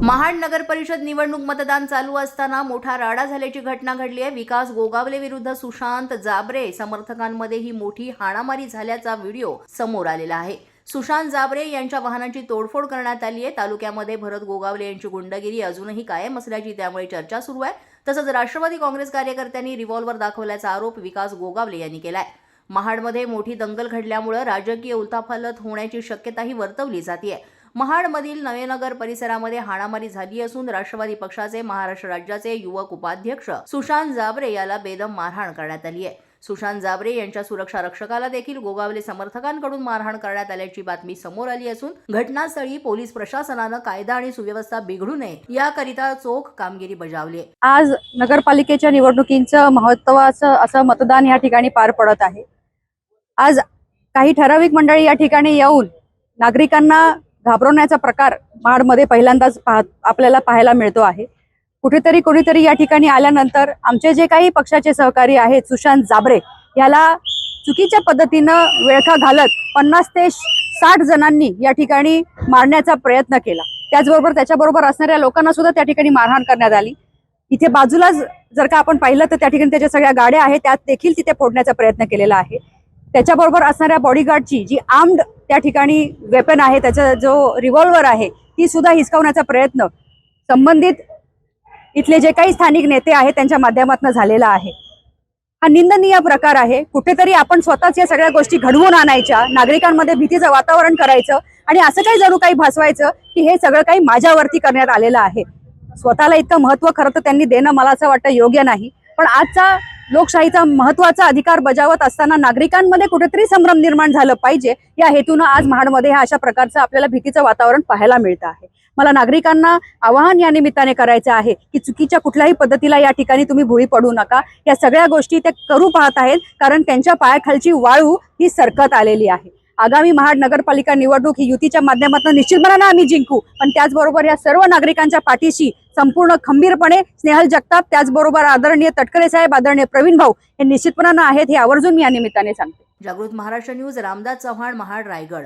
महाड नगर परिषद निवडणूक मतदान चालू असताना मोठा राडा झाल्याची घटना घडली आहे। विकास गोगावले विरुद्ध सुशांत जाबरे समर्थकांमध्ये ही मोठी हाणामारी झाल्याचा व्हिडिओ समोर आलेला आहे। सुशांत जाबरे यांच्या वाहनांची तोडफोड करण्यात आली आहे। तालुक्यामध्ये भरत गोगावले यांची गुंडगिरी अजूनही कायम असल्याची त्यामुळे चर्चा सुरू आहे। तसंच राष्ट्रवादी काँग्रेस कार्यकर्त्यांनी रिव्हॉल्वर दाखवल्याचा आरोप विकास गोगावले यांनी केलाय। महाडमध्ये मोठी दंगल घडल्यामुळे राजकीय उलथापालथ होण्याची शक्यताही वर्तवली जाते। महाडमधील नवेनगर परिसरामध्ये हाणामारी झाली असून राष्ट्रवादी पक्षाचे महाराष्ट्र राज्याचे युवक उपाध्यक्ष सुशांत जाबरे याला बेदम मारहाण करण्यात आली आहे। सुशांत जाबरे यांच्या सुरक्षा रक्षकाला देखील गोगावले समर्थकांकडून मारहाण करण्यात आल्याची बातमी समोर आली असून घटनास्थळी पोलीस प्रशासनानं कायदा आणि सुव्यवस्था बिघडू नये याकरिता चोख कामगिरी बजावली आहे। आज नगरपालिकेच्या निवडणुकीचं महत्त्वाचं असं मतदान या ठिकाणी पार पडत आहे। आज काही ठराविक मंडळी या ठिकाणी येऊन नागरिकांना घाबरवण्याचा प्रकार महाडमध्ये पहिल्यांदाच आपल्याला पाहायला मिळतो आहे। कुठेतरी कोणीतरी या ठिकाणी आल्यानंतर आमचे जे काही पक्षाचे सहकारी आहेत सुशांत जाबरे याला चुकीच्या पद्धतीनं वेळखा घालत 50 ते 60 जणांनी या ठिकाणी मारण्याचा प्रयत्न केला। त्याचबरोबर त्याच्याबरोबर असणाऱ्या लोकांना सुद्धा त्या ठिकाणी मारहाण करण्यात आली। इथे बाजूला जर का आपण पाहिलं तर त्या ठिकाणी त्याच्या सगळ्या गाड्या आहेत त्यात देखील तिथे फोडण्याचा प्रयत्न केलेला आहे। त्याच्याबरोबर असणाऱ्या बॉडीगार्डची जी आर्म्ड त्या ठिकाणी वेपन आहे त्याचा जो रिव्हॉल्वर आहे ती सुद्धा हिसकावण्याचा प्रयत्न संबंधित इथले जे काही स्थानिक नेते आहेत त्यांच्या माध्यमातून झालेला आहे। हा निंदनीय प्रकार आहे। कुठेतरी आपण स्वतःच या सगळ्या गोष्टी घडवून आणायच्या, नागरिकांमध्ये भीतीचं वातावरण करायचं आणि असं काही जणू काही भासवायचं की हे सगळं काही माझ्यावरती करण्यात आलेलं आहे। स्वतःला इतकं महत्त्व खरं तर त्यांनी देणं मला असं वाटतं योग्य नाही, पण आजचा लोकशाहीचा महत्त्वाचा अधिकार बजावत असताना नागरिकांमध्ये कुठेतरी संभ्रम निर्माण झालं पाहिजे या हेतून आज महाडमध्ये हा अशा प्रकारचं आपल्याला भीतीचं वातावरण पाहायला मिळतं आहे। मला नागरिकांना आवाहन या निमित्ताने करायचं आहे की चुकीच्या कुठल्याही पद्धतीला या ठिकाणी तुम्ही भुळी पडू नका। या सगळ्या गोष्टी ते करू पाहत आहेत कारण त्यांच्या पायाखालची वाळू ही सरकत आलेली आहे। आगामी महाड नगरपालिका निवडणूक ही युतीच्या माध्यमातून निश्चितपणाने आम्ही जिंकू, पण त्याचबरोबर या सर्व नागरिकांच्या पाठीशी संपूर्ण खंबीरपणे स्नेहल जगताप, त्याचबरोबर आदरणीय तटकरे साहेब, आदरणीय प्रवीण भाऊ हे निश्चितपणाने आहेत हे आवर्जून मी या निमित्ताने सांगते। जागृत महाराष्ट्र न्यूज, रामदास चव्हाण, महाड, रायगड।